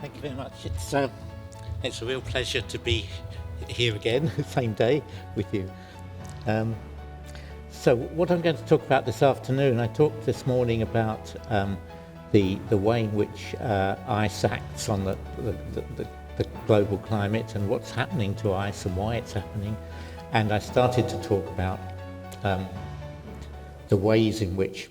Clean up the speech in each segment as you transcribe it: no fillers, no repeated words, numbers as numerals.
Thank you very much. It's a real pleasure to be here again, same day, with you. So what I'm going to talk about this afternoon, I talked this morning about the way in which ice acts on the global climate and what's happening to ice and why it's happening. And I started to talk about the ways in which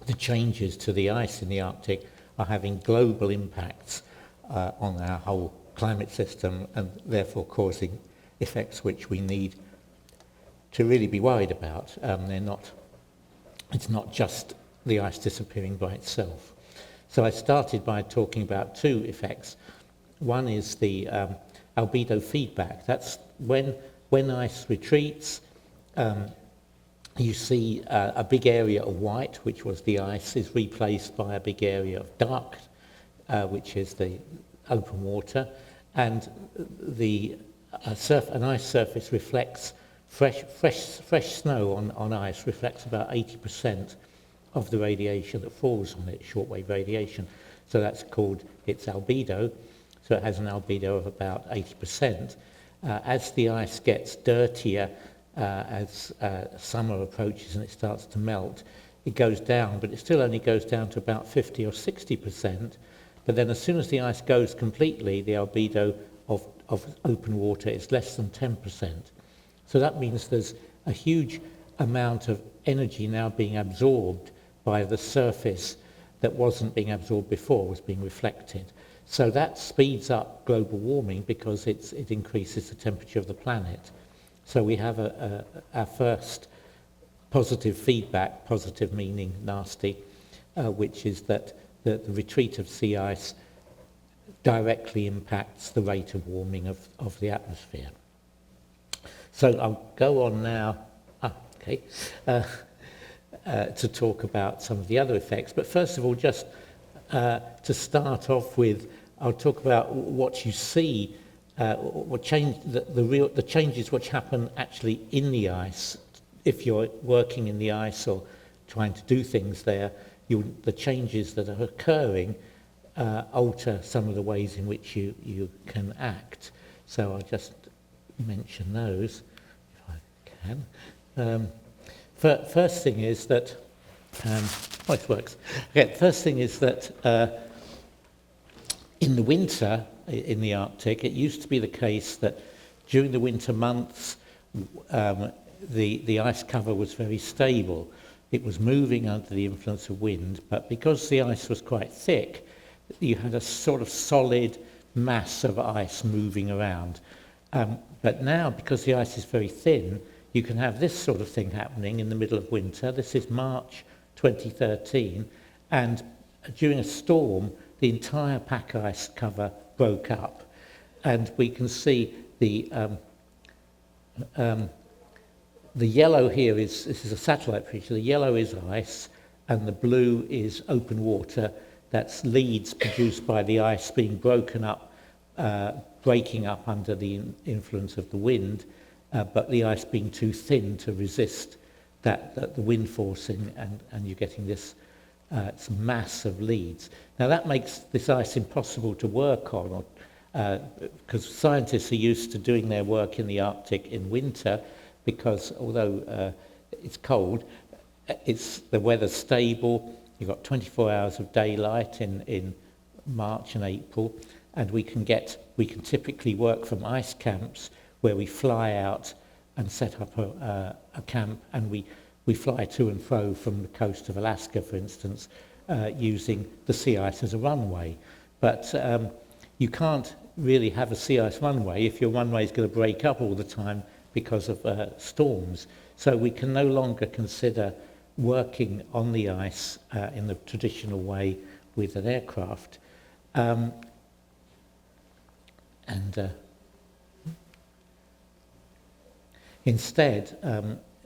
the changes to the ice in the Arctic are having global impacts on our whole climate system and therefore causing effects which we need to really be worried about. It's not just the ice disappearing by itself. So I started by talking about two effects. One is the albedo feedback. That's when ice retreats, you see a big area of white, which was the ice, is replaced by a big area of dark, which is the open water, and an ice surface reflects fresh snow on ice reflects about 80% of the radiation that falls on it, shortwave radiation. So that's called its albedo. So it has an albedo of about 80%. As the ice gets dirtier, as summer approaches and it starts to melt, it goes down, but it still only goes down to about 50 or 60%. But then as soon as the ice goes completely, the albedo of open water is less than 10%. So that means there's a huge amount of energy now being absorbed by the surface that wasn't being absorbed before, was being reflected. So that speeds up global warming because it increases the temperature of the planet. So we have our first positive feedback, positive meaning nasty, which is that the retreat of sea ice directly impacts the rate of warming of the atmosphere. So I'll go on now to talk about some of the other effects. But first of all, just to start off with, I'll talk about what you see, the changes which happen actually in the ice. If you're working in the ice or trying to do things there, the changes that are occurring alter some of the ways in which you can act. So I'll just mention those, if I can. First thing is that, it works. Okay, first thing is that in the winter in the Arctic, it used to be the case that during the winter months, the ice cover was very stable. It was moving under the influence of wind, but because the ice was quite thick, you had a sort of solid mass of ice moving around. But now, because the ice is very thin, you can have this sort of thing happening in the middle of winter. This is March 2013, and during a storm, the entire pack ice cover broke up, and we can see the yellow here this is a satellite picture. The yellow is ice, and the blue is open water. That's leads produced by the ice being broken up, breaking up under the influence of the wind, but the ice being too thin to resist the wind forcing, and you're getting this mass of leads. Now that makes this ice impossible to work on, because scientists are used to doing their work in the Arctic in winter, because although it's cold, the weather's stable. You've got 24 hours of daylight in March and April, and we can typically work from ice camps where we fly out and set up a camp, and we fly to and fro from the coast of Alaska, for instance, using the sea ice as a runway. But you can't really have a sea ice runway if your runway is going to break up all the time because of storms. So we can no longer consider working on the ice in the traditional way with an aircraft. Instead,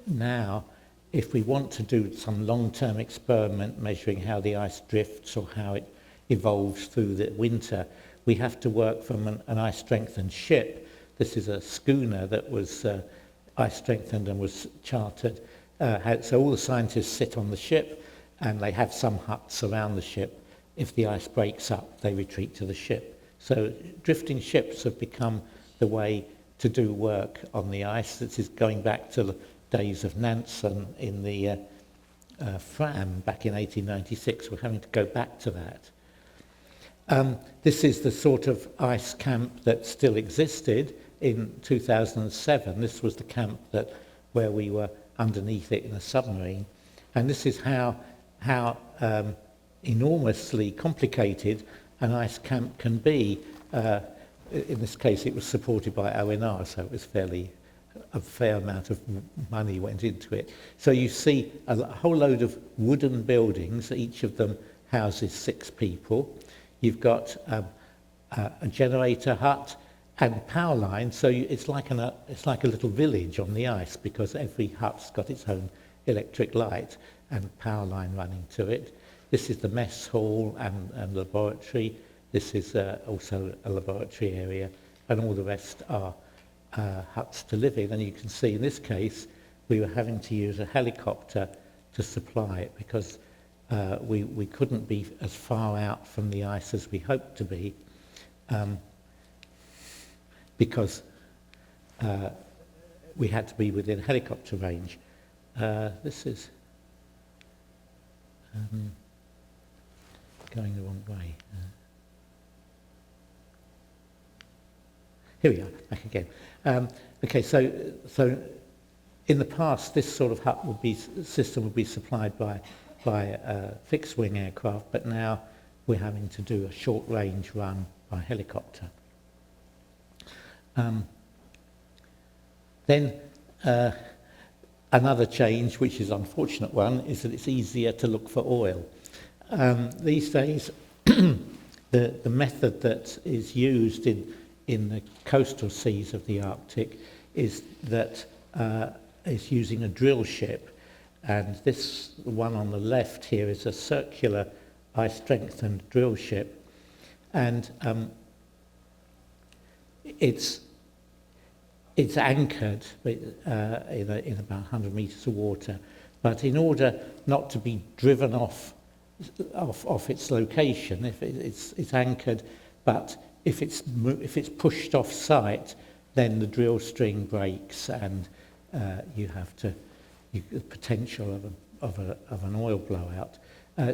now, if we want to do some long-term experiment measuring how the ice drifts or how it evolves through the winter, we have to work from an ice-strengthened ship. This is a schooner that was ice-strengthened and was chartered. So all the scientists sit on the ship, and they have some huts around the ship. If the ice breaks up, they retreat to the ship. So drifting ships have become the way to do work on the ice. This is going back to the days of Nansen in the Fram back in 1896. We're having to go back to that. This is the sort of ice camp that still existed in 2007. This was the camp where we were underneath it in a submarine. And this is how enormously complicated an ice camp can be. In this case, it was supported by ONR, so it was a fair amount of money went into it. So you see a whole load of wooden buildings. Each of them houses 6 people. You've got a generator hut and power line. So it's like a little village on the ice, because every hut's got its own electric light and power line running to it. This is the mess hall and laboratory. This is also a laboratory area, and all the rest are huts to live in. And you can see in this case, we were having to use a helicopter to supply it, because we couldn't be as far out from the ice as we hoped to be, because we had to be within helicopter range. This is going the wrong way. Here we are, back again. Okay, so in the past, this sort of system would be supplied by fixed-wing aircraft, but now we're having to do a short-range run by helicopter. Then another change, which is an unfortunate one, is that it's easier to look for oil. These days, the method that is used in the coastal seas of the Arctic is using a drill ship. And this one on the left here is a circular ice-strengthened drill ship. And it's anchored in about 100 meters of water. But in order not to be driven off its location, if it's anchored, but if it's pushed off site, then the drill string breaks, and you have the potential of an oil blowout.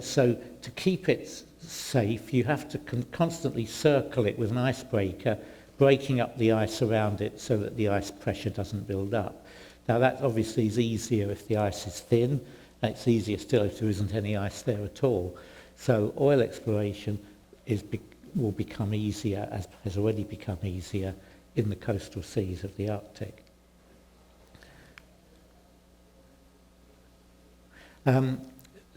So to keep it safe, you have to constantly circle it with an icebreaker, breaking up the ice around it so that the ice pressure doesn't build up. Now that obviously is easier if the ice is thin, and it's easier still if there isn't any ice there at all. So oil exploration will become easier, as has already become easier, in the coastal seas of the Arctic.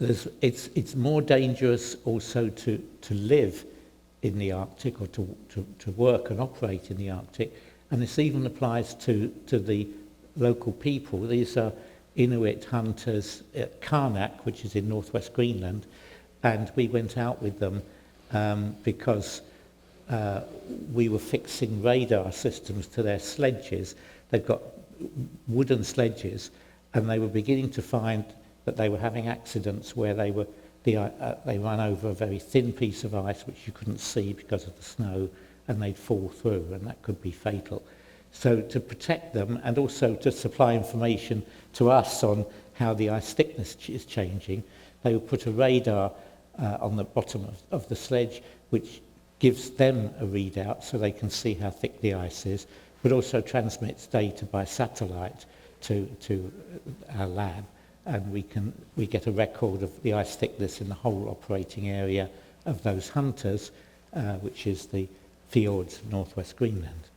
It's more dangerous also to live in the Arctic, or to work and operate in the Arctic, and this even applies to the local people. These are Inuit hunters at Karnak, which is in northwest Greenland, and we went out with them because we were fixing radar systems to their sledges. They've got wooden sledges, and they were beginning to find that they were having accidents where they run over a very thin piece of ice which you couldn't see because of the snow, and they'd fall through, and that could be fatal. So to protect them, and also to supply information to us on how the ice thickness is changing, they would put a radar on the bottom of the sledge, which gives them a readout so they can see how thick the ice is, but also transmits data by satellite to our lab, and we get a record of the ice thickness in the whole operating area of those hunters, which is the fjords of northwest Greenland.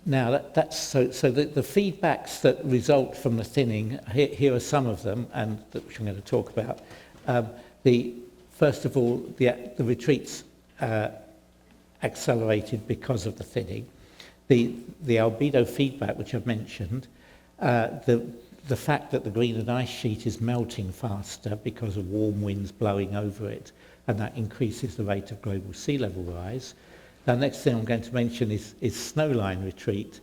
Now that's so the feedbacks that result from the thinning, here are some of them, and which I'm going to talk about. First of all, the retreats accelerated because of the thinning. The albedo feedback, which I've mentioned, the fact that the Greenland ice sheet is melting faster because of warm winds blowing over it, and that increases the rate of global sea level rise. The next thing I'm going to mention is snowline retreat,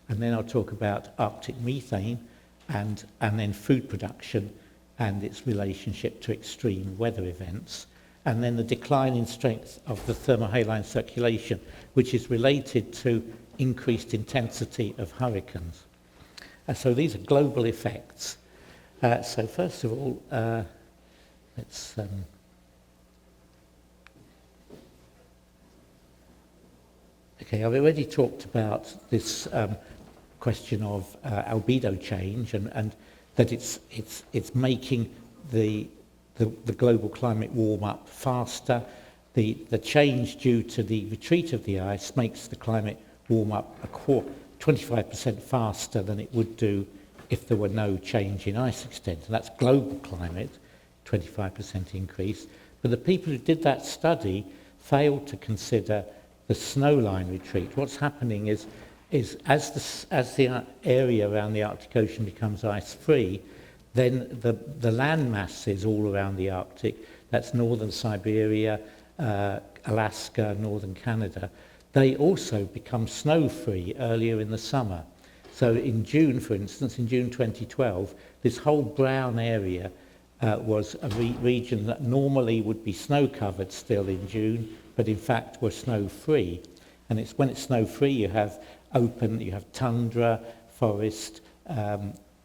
and then I'll talk about Arctic methane and then food production and its relationship to extreme weather events. and then the decline in strength of the thermohaline circulation, which is related to increased intensity of hurricanes. So these are global effects. So first of all, let's... Okay, I've already talked about this question of albedo change, and that it's making the global climate warm up faster. The change due to the retreat of the ice makes the climate warm up 25% faster than it would do if there were no change in ice extent. And that's global climate, 25% increase. But the people who did that study failed to consider the snowline retreat. What's happening is as the area around the Arctic Ocean becomes ice-free, then the land masses all around the Arctic, that's northern Siberia, Alaska, northern Canada, they also become snow-free earlier in the summer. So in June, for instance, in June 2012, this whole brown area was a region that normally would be snow-covered still in June, but in fact were snow-free. And it's when it's snow-free you have tundra, forest,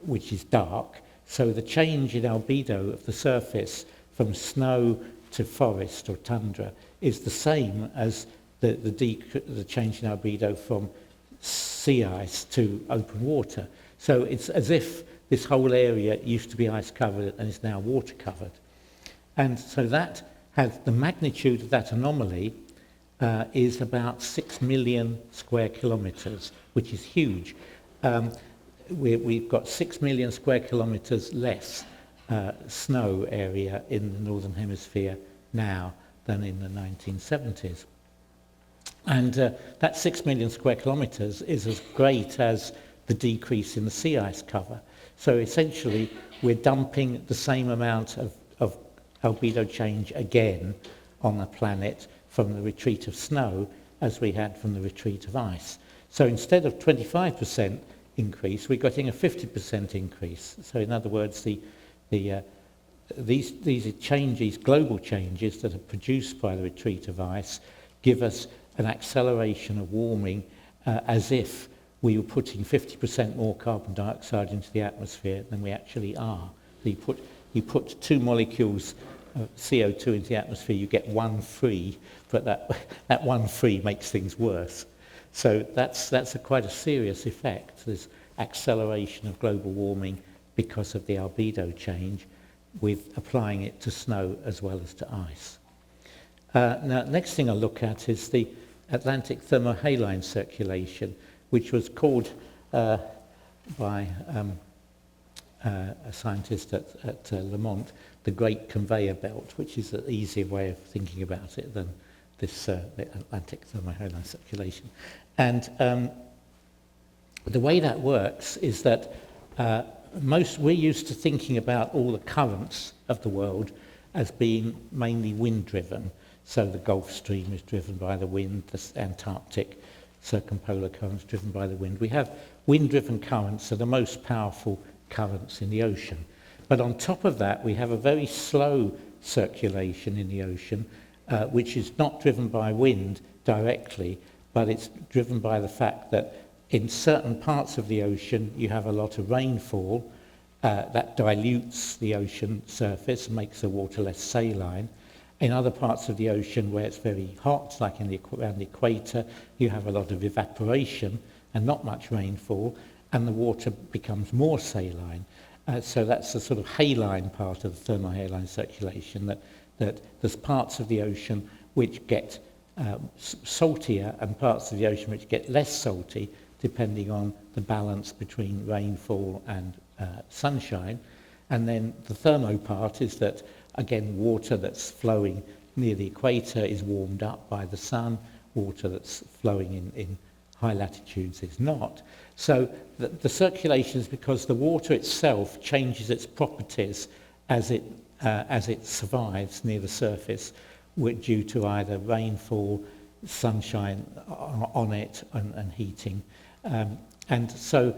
which is dark. So the change in albedo of the surface from snow to forest or tundra is the same as the change in albedo from sea ice to open water. So it's as if this whole area used to be ice covered and is now water covered. And so that has the magnitude of that anomaly is about 6 million square kilometres, which is huge. We've got 6 million square kilometres less snow area in the Northern Hemisphere now than in the 1970s. And that 6 million square kilometres is as great as the decrease in the sea ice cover. So essentially, we're dumping the same amount of albedo change again on the planet from the retreat of snow as we had from the retreat of ice. So instead of 25% increase, we're getting a 50% increase. So in other words, these changes, global changes that are produced by the retreat of ice, give us an acceleration of warming as if we were putting 50% more carbon dioxide into the atmosphere than we actually are. So you put 2 molecules of CO2 into the atmosphere, you get 1 free, but that 1 free makes things worse. So that's quite a serious effect, this acceleration of global warming because of the albedo change, with applying it to snow as well as to ice. Now, next thing I'll look at is the Atlantic thermohaline circulation, which was called by a scientist at Lamont the Great Conveyor Belt, which is an easier way of thinking about it than this the Atlantic thermohaline circulation. And the way that works is that we're used to thinking about all the currents of the world as being mainly wind-driven. So the Gulf Stream is driven by the wind, the Antarctic circumpolar currents driven by the wind. We have wind-driven currents are the most powerful currents in the ocean. But on top of that, we have a very slow circulation in the ocean, which is not driven by wind directly, but it's driven by the fact that in certain parts of the ocean, you have a lot of rainfall that dilutes the ocean surface, makes the water less saline. In other parts of the ocean where it's very hot, like around the equator, you have a lot of evaporation and not much rainfall, and the water becomes more saline. So that's the sort of haline part of the thermohaline circulation, that there's parts of the ocean which get saltier and parts of the ocean which get less salty, depending on the balance between rainfall and sunshine. And then the thermo part is that, again, water that's flowing near the equator is warmed up by the sun, water that's flowing in high latitudes is not. So the circulation is because the water itself changes its properties as it survives near the surface, due to either rainfall, sunshine on it, and heating. And so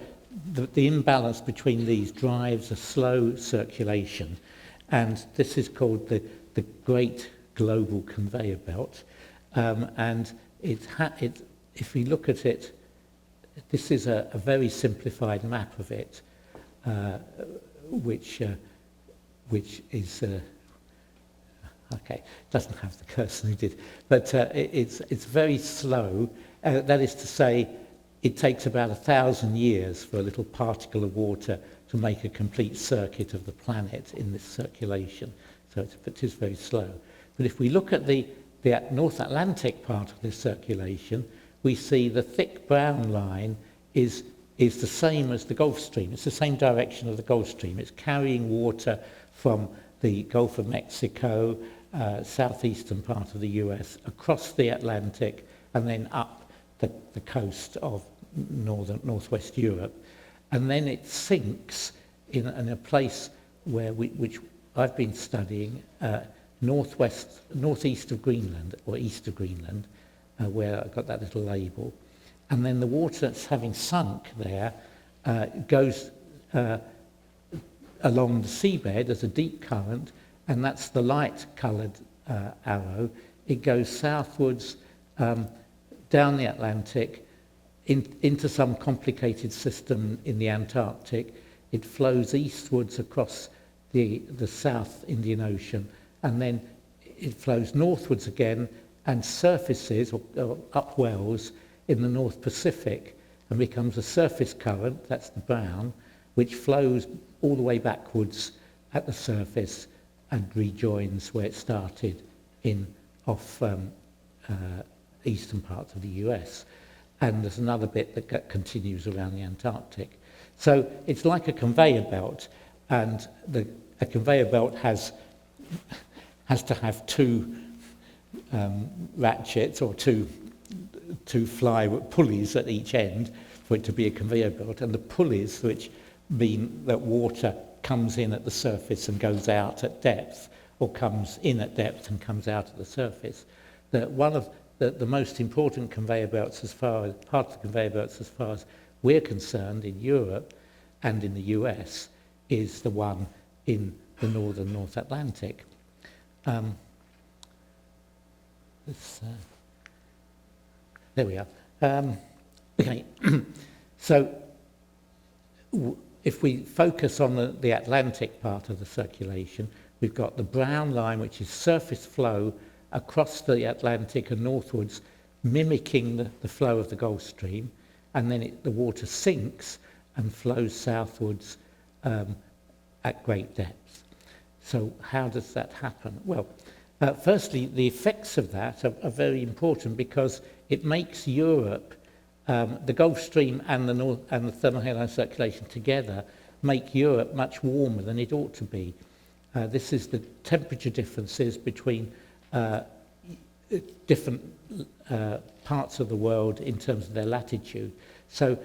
the imbalance between these drives a slow circulation. And this is called the Great global conveyor belt. And if we look at it, this is a very simplified map of it, which is okay. Doesn't have the cursor it did, but it's very slow. That is to say, it takes about 1,000 years for a little particle of water to make a complete circuit of the planet in this circulation. So it is very slow. But if we look at the North Atlantic part of this circulation, we see the thick brown line is the same as the Gulf Stream. It's the same direction of the Gulf Stream. It's carrying water from the Gulf of Mexico, southeastern part of the US, across the Atlantic, and then up the coast of northwest Europe. And then it sinks in a place which I've been studying, northeast of Greenland, or east of Greenland, where I've got that little label. And then the water that's having sunk there goes along the seabed as a deep current, and that's the light-coloured arrow. It goes southwards down the Atlantic into some complicated system in the Antarctic. It flows eastwards across the South Indian Ocean, and then it flows northwards again and surfaces or upwells in the North Pacific and becomes a surface current, that's the brown, which flows all the way backwards at the surface and rejoins where it started off eastern parts of the US. And there's another bit that continues around the Antarctic. So it's like a conveyor belt, and a conveyor belt has to have two ratchets or two pulleys at each end for it to be a conveyor belt, and the pulleys, which mean that water comes in at the surface and goes out at depth, or comes in at depth and comes out at the surface. That one of the most important conveyor belts, part of the conveyor belts as far as we're concerned in Europe and in the US, is the one in the northern North Atlantic. There we are. Okay, so if we focus on the Atlantic part of the circulation, we've got the brown line, which is surface flow across the Atlantic and northwards, mimicking the flow of the Gulf Stream, and then the water sinks and flows southwards at great depth. So how does that happen? Well, firstly, the effects of that are very important, because it makes Europe, the Gulf Stream and the thermohaline circulation together, make Europe much warmer than it ought to be. This is the temperature differences between different parts of the world in terms of their latitude. So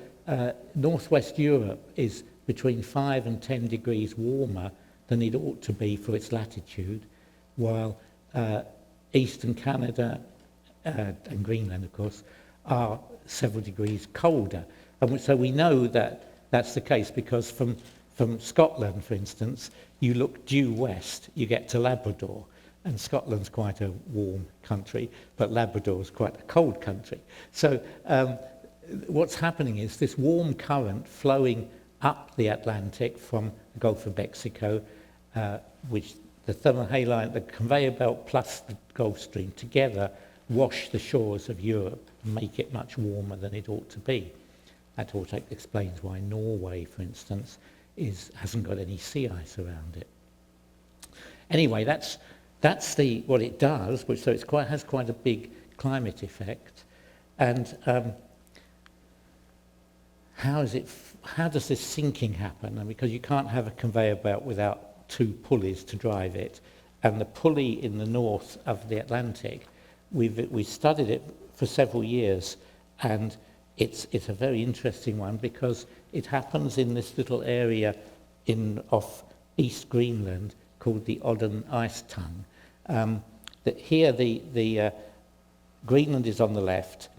northwest Europe is between 5 and 10 degrees warmer than it ought to be for its latitude, while eastern Canada and Greenland, of course, are several degrees colder. And so we know that that's the case, because from Scotland, for instance, you look due west, you get to Labrador. And Scotland's quite a warm country, but Labrador's quite a cold country. So what's happening is this warm current flowing up the Atlantic from the Gulf of Mexico, which the thermohaline, the conveyor belt plus the Gulf Stream together wash the shores of Europe and make it much warmer than it ought to be. That also explains why Norway, for instance, hasn't got any sea ice around it. Anyway, that's what it does, so it has quite a big climate effect. And how does this sinking happen? And because you can't have a conveyor belt without two pulleys to drive it, and the pulley in the north of the Atlantic, we studied it for several years, and it's a very interesting one, because it happens in this little area off East Greenland called the Odden Ice Tongue. That here the Greenland is on the left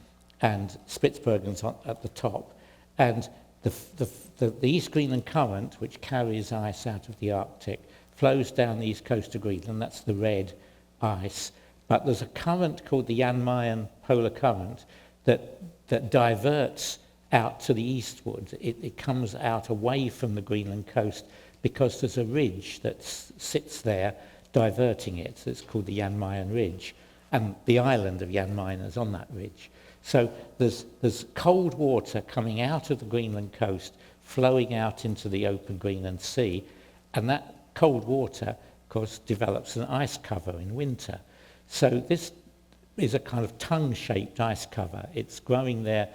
and Spitsbergen's at the top, and the East Greenland current, which carries ice out of the Arctic, flows down the east coast of Greenland. That's the red ice, But there's a current called the Jan-Mayen polar current that diverts out to the eastward. It comes out away from the Greenland coast because there's a ridge that sits there diverting it. So it's called the Jan-Mayen Ridge. And the island of Jan Mayen is on that ridge. So there's cold water coming out of the Greenland coast, flowing out into the open Greenland Sea, and that cold water, of course, develops an ice cover in winter. So this is a kind of tongue-shaped ice cover. It's growing there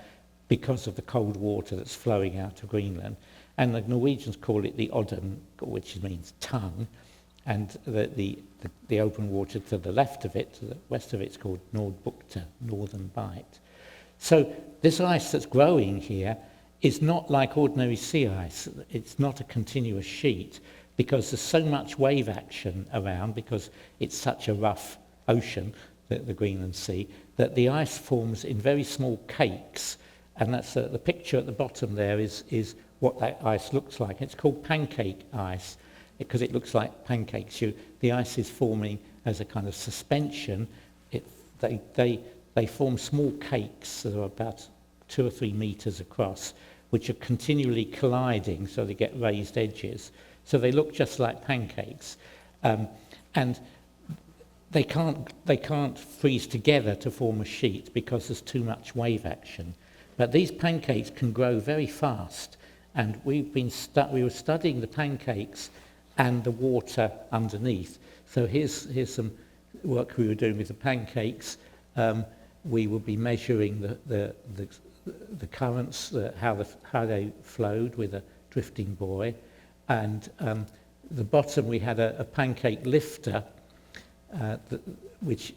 because of the cold water that's flowing out of Greenland. And the Norwegians call it the Odden, which means tongue, and the open water to the left of it, to the west of it, is called Nordbukta, northern bight. So this ice that's growing here is not like ordinary sea ice. It's not a continuous sheet because there's so much wave action around, because it's such a rough ocean, the Greenland Sea, that the ice forms in very small cakes. And that's the picture at the bottom there is what that ice looks like. It's called pancake ice because it looks like pancakes. The ice is forming as a kind of suspension. They form small cakes that are about 2 or 3 meters across, which are continually colliding, so they get raised edges. So they look just like pancakes. And they can't freeze together to form a sheet because there's too much wave action. But these pancakes can grow very fast. And we were studying the pancakes and the water underneath. So here's some work we were doing with the pancakes. We will be measuring the currents, how they flowed with a drifting buoy. And the bottom we had a pancake lifter, which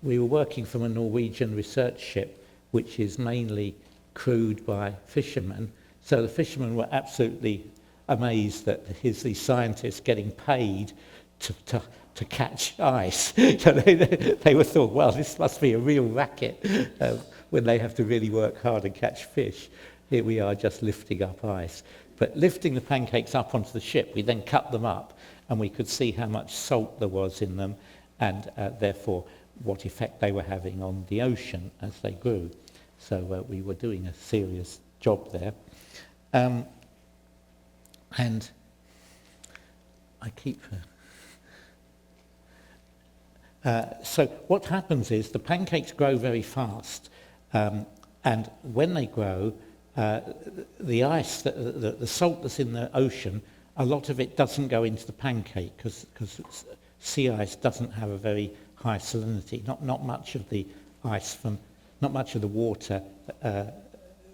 we were working from a Norwegian research ship, which is mainly crewed by fishermen. So the fishermen were absolutely amazed that these scientists getting paid to catch ice. So they were thought, well, this must be a real racket when they have to really work hard and catch fish. Here we are just lifting up ice. But lifting the pancakes up onto the ship, we then cut them up and we could see how much salt there was in them and therefore what effect they were having on the ocean as they grew. So we were doing a serious job there. And I keep... so what happens is the pancakes grow very fast, and when they grow, the ice, the salt that's in the ocean, a lot of it doesn't go into the pancake because sea ice doesn't have a very high salinity. Not much of the ice not much of the water,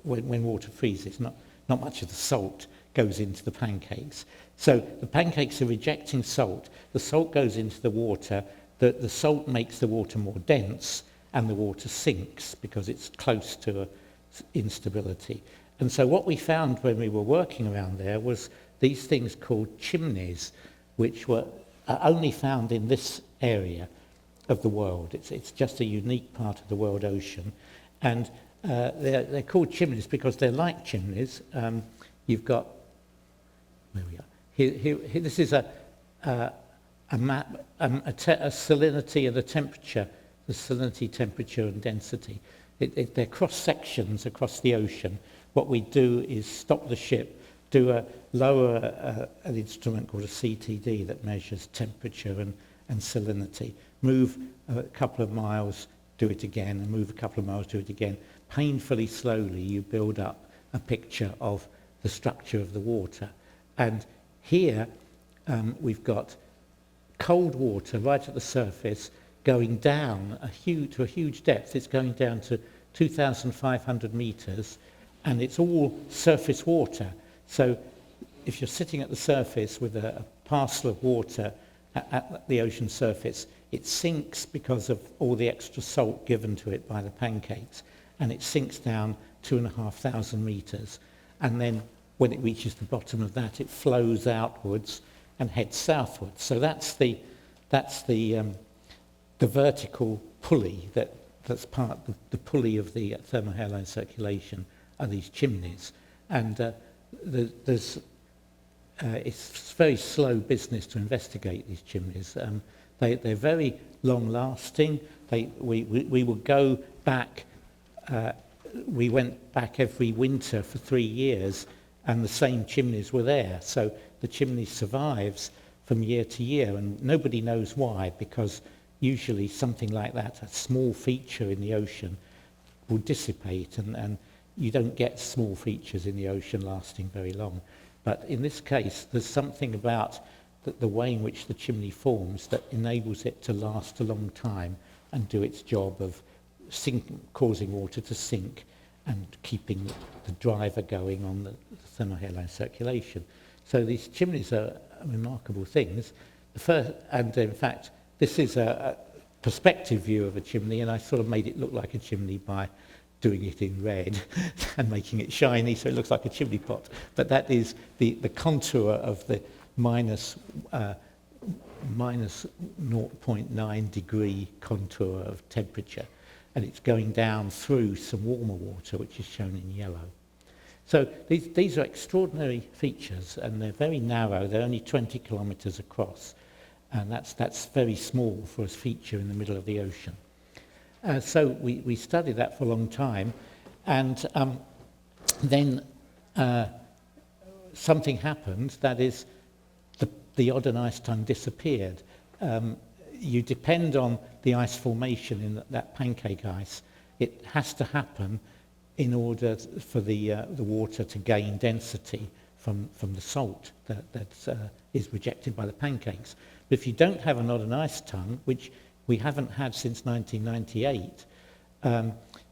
when water freezes, not much of the salt goes into the pancakes. So the pancakes are rejecting salt. The salt goes into the water. The salt makes the water more dense, and the water sinks because it's close to instability. And so what we found when we were working around there was these things called chimneys, which were only found in this area of the world. It's just a unique part of the world ocean. And they're called chimneys because they're like chimneys. You've got, where we are. Here, this is a map, a salinity and a temperature, the salinity, temperature and density. They're cross-sections across the ocean. What we do is stop the ship, lower an instrument called a CTD that measures temperature and salinity, move a couple of miles, do it again, and move a couple of miles, do it again. Painfully slowly you build up a picture of the structure of the water. And here we've got cold water right at the surface going down to a huge depth. It's going down to 2,500 meters, and it's all surface water. So if you're sitting at the surface with a parcel of water at the ocean surface, it sinks because of all the extra salt given to it by the pancakes, and it sinks down 2,500 meters. And then when it reaches the bottom of that, it flows outwards and heads southwards. So that's the vertical pulley that's part the pulley of the thermohaline circulation are these chimneys, and it's very slow business to investigate these chimneys. They're very long-lasting. We would go back, we went back every winter for 3 years, and the same chimneys were there. So the chimney survives from year to year, and nobody knows why, because usually something like that, a small feature in the ocean, will dissipate, and you don't get small features in the ocean lasting very long. But in this case, there's something about the way in which the chimney forms that enables it to last a long time and do its job of causing water to sink and keeping the driver going on the thermohaline circulation. So these chimneys are remarkable things. And in fact, this is a perspective view of a chimney, and I sort of made it look like a chimney by doing it in red and making it shiny so it looks like a chimney pot. But that is the contour of the minus 0.9 degree contour of temperature, and it's going down through some warmer water, which is shown in yellow. So these are extraordinary features, and they're very narrow. They're only 20 kilometers across, and that's very small for a feature in the middle of the ocean. So we studied that for a long time, and then something happened. That is, the odd and ice tongue disappeared. You depend on the ice formation in that pancake ice. It has to happen in order for the water to gain density from the salt that is rejected by the pancakes. But if you don't have an odd and ice tongue, which we haven't had since 1998,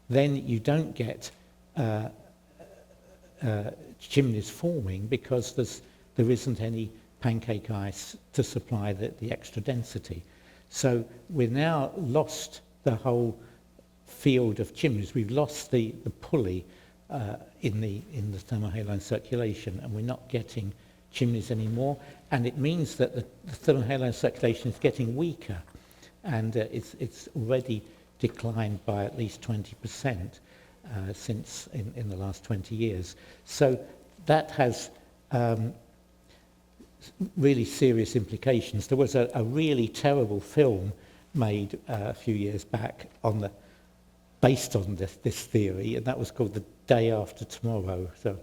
then you don't get chimneys forming, because there isn't any pancake ice to supply the extra density. So we've now lost the whole field of chimneys. We've lost the pulley in the thermohaline circulation, and we're not getting chimneys anymore. And it means that the thermohaline circulation is getting weaker, and it's already declined by at least 20% since in the last 20 years. So that has really serious implications. There was a really terrible film made a few years back based on this theory, and that was called The Day After Tomorrow. So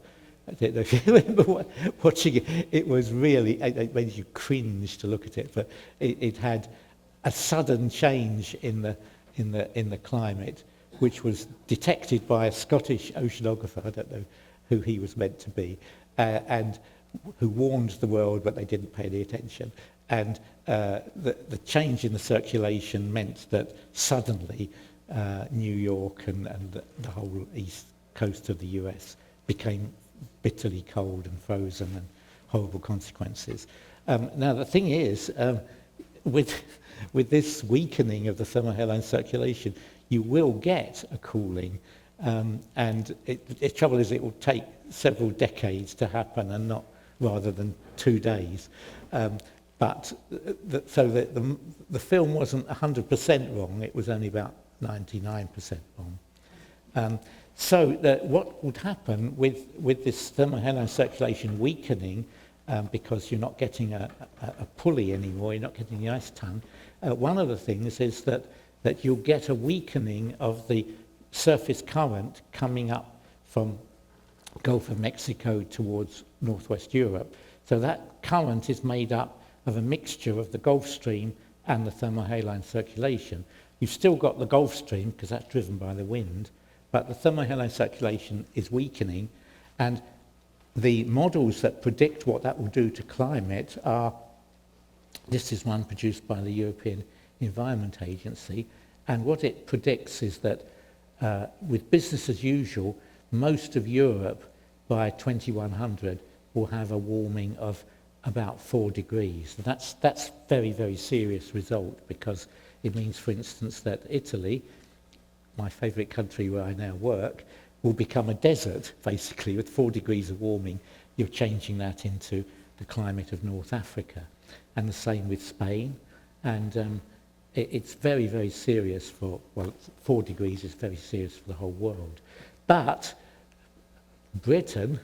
I don't know if you remember watching it. It was really, it made you cringe to look at it, but it had a sudden change in the climate, which was detected by a Scottish oceanographer. I don't know who he was meant to be, and who warned the world, but they didn't pay any attention. And the change in the circulation meant that suddenly New York and the whole east coast of the US became bitterly cold and frozen, and horrible consequences. Now the thing is, with this weakening of the thermohaline circulation, you will get a cooling, and the trouble is it will take several decades to happen, and not rather than 2 days. But the film wasn't 100% wrong. It was only about 99% wrong. So what would happen with this thermohaline circulation weakening, because you're not getting a pulley anymore, you're not getting the ice tongue, one of the things is that you'll get a weakening of the surface current coming up from Gulf of Mexico towards northwest Europe. So that current is made up of a mixture of the Gulf Stream and the thermohaline circulation. You've still got the Gulf Stream, because that's driven by the wind, but the thermohaline circulation is weakening, and the models that predict what that will do to climate are, this is one produced by the European Environment Agency, and what it predicts is that with business as usual, most of Europe by 2100 will have a warming of about 4 degrees. That's very, very serious result, because it means, for instance, that Italy, my favourite country where I now work, will become a desert, basically, with 4 degrees of warming. You're changing that into the climate of North Africa. And the same with Spain. And it's very, very serious 4 degrees is very serious for the whole world. But Britain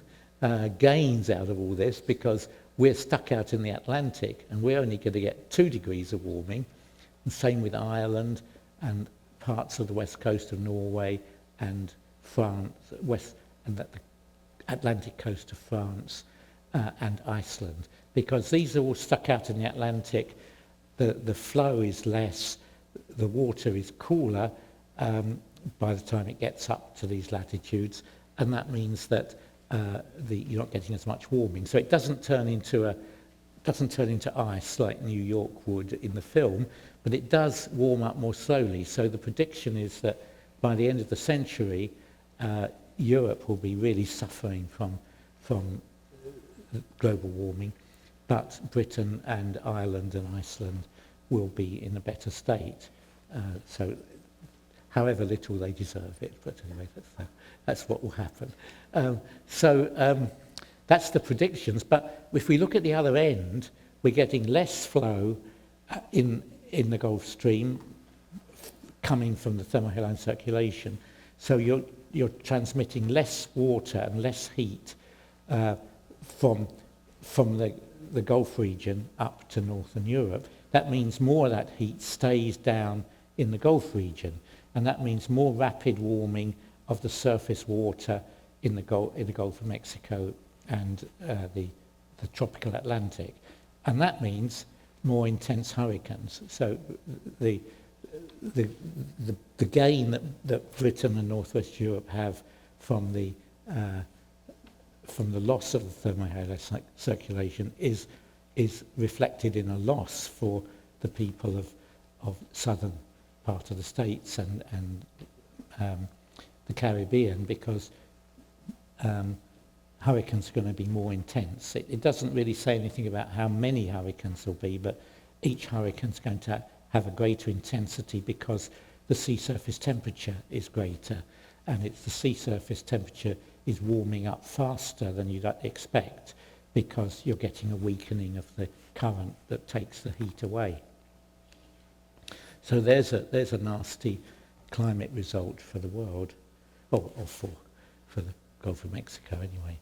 gains out of all this, because we're stuck out in the Atlantic, and we're only going to get 2 degrees of warming, And same with Ireland and parts of the west coast of Norway and France, and the Atlantic coast of France and Iceland, because these are all stuck out in the Atlantic. The flow is less, the water is cooler by the time it gets up to these latitudes, and that means that you're not getting as much warming. So it doesn't turn into ice like New York would in the film, but it does warm up more slowly. So the prediction is that by the end of the century, Europe will be really suffering from global warming, but Britain and Ireland and Iceland will be in a better state. So however little they deserve it, but anyway, that's what will happen. That's the predictions, but if we look at the other end, we're getting less flow in the Gulf Stream coming from the thermohaline circulation. So you're transmitting less water and less heat from the Gulf region up to Northern Europe. That means more of that heat stays down in the Gulf region, and that means more rapid warming of the surface water in the Gulf of Mexico and the tropical Atlantic. And that means more intense hurricanes. So the gain that Britain and Northwest Europe have from the loss of the thermohaline circulation is reflected in a loss for the people of southern part of the States and the Caribbean, because hurricanes are going to be more intense. It doesn't really say anything about how many hurricanes there'll be, but each hurricane is going to have a greater intensity because the sea surface temperature is greater, and it's the sea surface temperature is warming up faster than you'd expect because you're getting a weakening of the current that takes the heat away. So there's a nasty climate result for the world, or for the Gulf of Mexico anyway.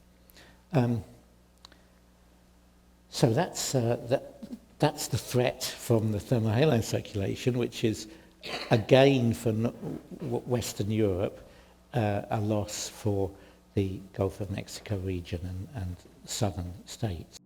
So that's the threat from the thermohaline circulation, which is a gain for Western Europe, a loss for the Gulf of Mexico region and southern states.